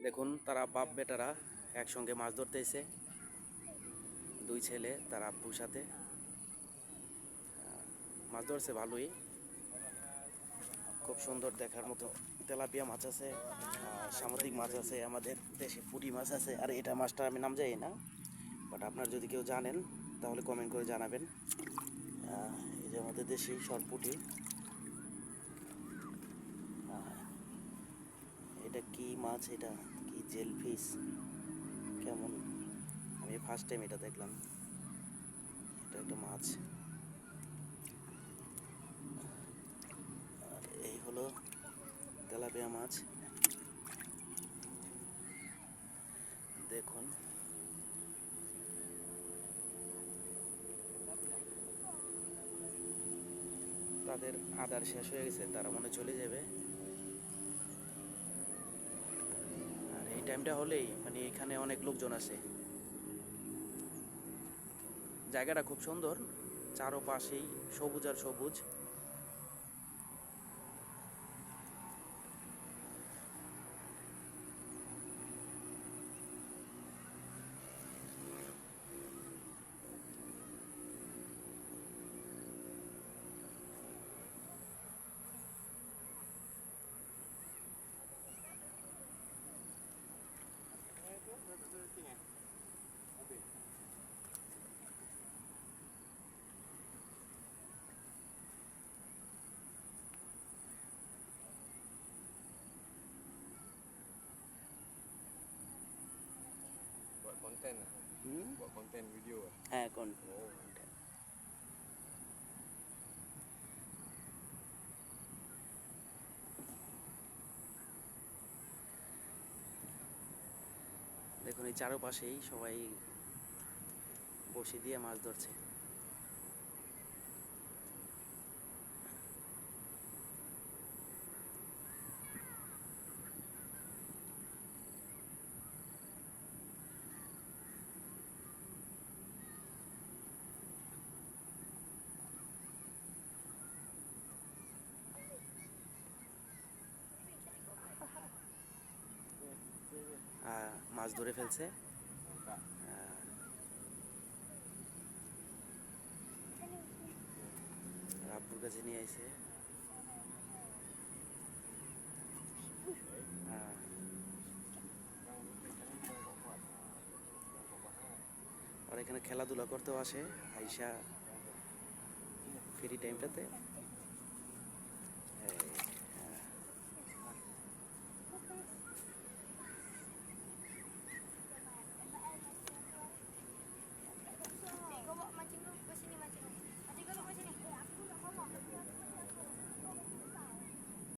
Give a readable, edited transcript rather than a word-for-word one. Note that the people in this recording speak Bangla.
দেখুন তারা বাপ বেটারা একসঙ্গে মাছ ধরতে এসে, দুই ছেলে তার আব্বুর সাথে মাছ ধরছে। ভালোই, খুব সুন্দর দেখার মতো তেলাপিয়া মাছ আছে, সামুদ্রিক মাছ আছে, আমাদের দেশে পুঁটি মাছ আছে। আর এটা মাছটার আমি নাম জানি না, বাট আপনার যদি কেউ জানেন তাহলে কমেন্ট করে জানাবেন। এই যে আমাদের দেশি সরপুঁটি। এটা কি মাছ? এটা কি জেলফিশ? কেমন, আমি ফার্স্ট টাইম এটা দেখলাম। এটা একটা মাছ। আর এই হলো তেলাপিয়া মাছ। দেখুন তাদের আদার শেষ হয়ে গেছে, তারা মনে চলে যাবে। আর এই টাইমটা হলেই মানে এখানে অনেক লোকজন আছে। জায়গাটা খুব সুন্দর, চারোপাশেই সবুজ আর সবুজ। Buat konten lah. Buat konten video lah. হ্যাঁ, কোন দেখুন এই চারোপাশেই সবাই বসে দিয়ে মাছ ধরছে। মাছ ধরে ফেলছে। আব্বুর কাছে নিয়ে আইছে। আর এখানে খেলাধুলা করতেও আসে আইসা ফ্রি টাইমটাতে।